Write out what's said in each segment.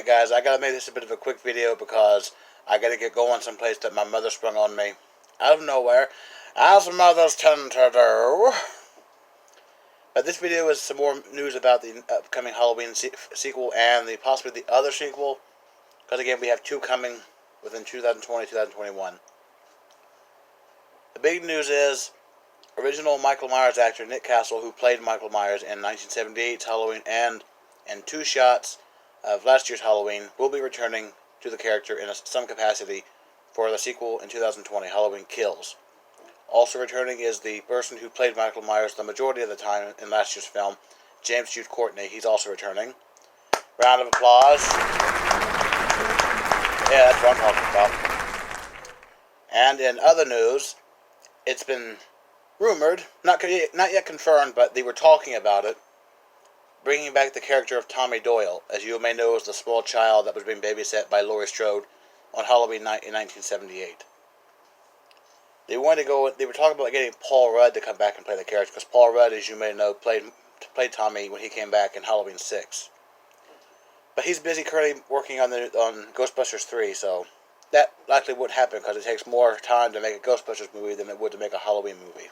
Alright guys, I gotta make this a bit of a quick video because I gotta get going someplace that my mother sprung on me. Out of nowhere, as mothers tend to do. But this video is some more news about the upcoming Halloween sequel and possibly the other sequel. Because again, we have two coming within 2020-2021. The big news is, original Michael Myers actor Nick Castle, who played Michael Myers in 1978's Halloween and in two shots of last year's Halloween, will be returning to the character in some capacity for the sequel in 2020, Halloween Kills. Also returning is the person who played Michael Myers the majority of the time in last year's film, James Jude Courtney. He's also returning. Round of applause. Yeah, that's what I'm talking about. And in other news, it's been rumored, not yet confirmed, but they were talking about it, bringing back the character of Tommy Doyle, as you may know, as the small child that was being babysat by Laurie Strode on Halloween night in 1978. They were talking about getting Paul Rudd to come back and play the character, because Paul Rudd, as you may know, played Tommy when he came back in Halloween 6. But he's busy currently working on Ghostbusters 3, so that likely wouldn't happen, because it takes more time to make a Ghostbusters movie than it would to make a Halloween movie.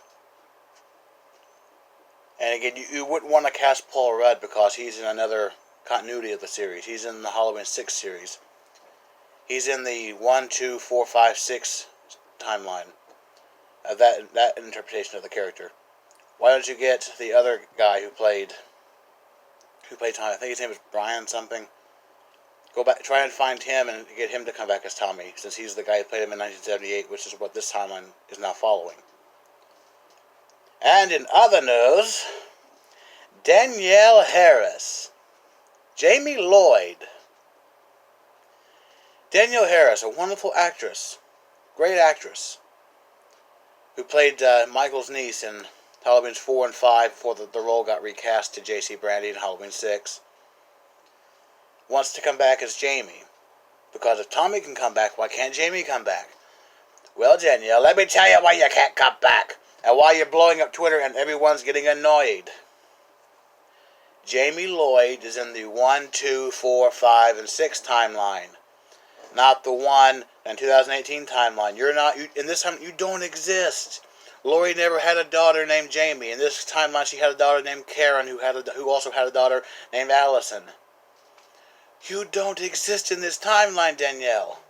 And again, you wouldn't want to cast Paul Rudd because he's in another continuity of the series. He's in the Halloween 6 series. He's in the 1, 2, 4, 5, 6 timeline of that interpretation of the character. Why don't you get the other guy who played Tommy? I think his name is Brian something. Go back, try and find him and get him to come back as Tommy, since he's the guy who played him in 1978, which is what this timeline is now following. And in other news, Danielle Harris, Jamie Lloyd. Danielle Harris, a wonderful actress, great actress, who played Michael's niece in Halloween 4 and 5 before the role got recast to J.C. Brandy in Halloween 6, wants to come back as Jamie. Because if Tommy can come back, why can't Jamie come back? Well, Danielle, let me tell you why you can't come back. And why you're blowing up Twitter and everyone's getting annoyed. Jamie Lloyd is in the 1, 2, 4, 5, and 6 timeline. Not the 1 and 2018 timeline. In this time, you don't exist. Laurie never had a daughter named Jamie. In this timeline, she had a daughter named Karen, who also had a daughter named Allison. You don't exist in this timeline, Danielle.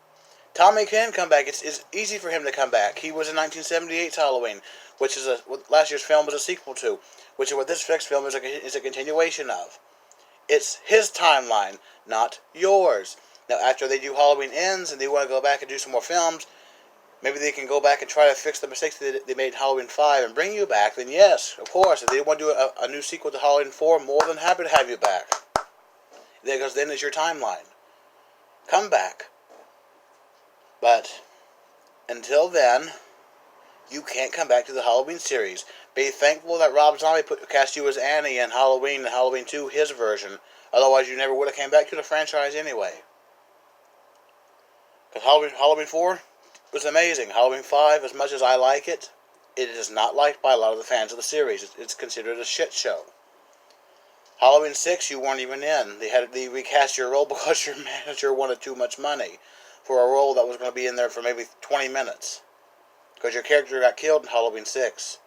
Tommy can come back. It's easy for him to come back. He was in 1978's Halloween, which is what last year's film was a sequel to, which is what this next film is a continuation of. It's his timeline, not yours. Now, after they do Halloween Ends and they want to go back and do some more films, maybe they can go back and try to fix the mistakes that they made in Halloween 5 and bring you back, then yes, of course. If they want to do a new sequel to Halloween 4, more than happy to have you back. Because then it's your timeline. Come back. But until then, you can't come back to the Halloween series. Be thankful that Rob Zombie cast you as Annie in Halloween and Halloween 2, his version. Otherwise, you never would have came back to the franchise anyway. Because Halloween 4 was amazing. Halloween 5, as much as I like it, it is not liked by a lot of the fans of the series. It's considered a shit show. Halloween 6, you weren't even in. They recast your role because your manager wanted too much money for a role that was going to be in there for maybe 20 minutes. Because your character got killed in Halloween 6.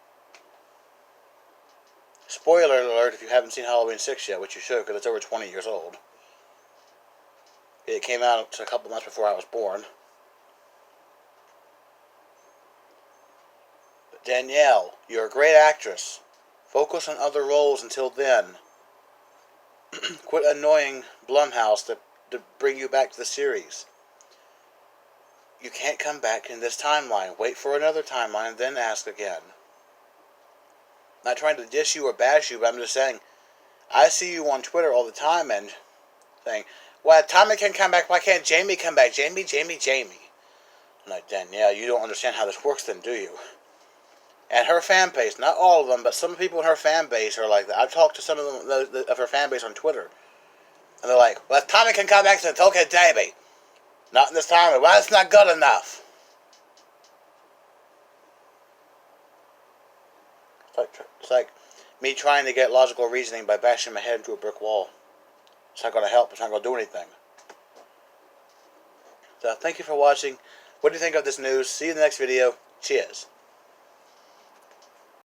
Spoiler alert if you haven't seen Halloween 6 yet, which you should, because it's over 20 years old. It came out a couple months before I was born. But Danielle, you're a great actress. Focus on other roles until then. Quit annoying Blumhouse to bring you back to the series. You can't come back in this timeline. Wait for another timeline and then ask again. Not trying to dish you or bash you, but I'm just saying, I see you on Twitter all the time and saying, well, Tommy can come back, why can't Jamie come back? Jamie. I'm like, Danielle, you don't understand how this works then, do you? And her fan base, not all of them, but some people in her fan base are like that. I've talked to some of them of her fan base on Twitter. And they're like, well, if Tommy can come back, so it's okay, Jamie. Not in this time. Well, it's not good enough. It's like me trying to get logical reasoning by bashing my head into a brick wall. It's not going to help. It's not going to do anything. thank you for watching. What do you think of this news? See you in the next video. Cheers.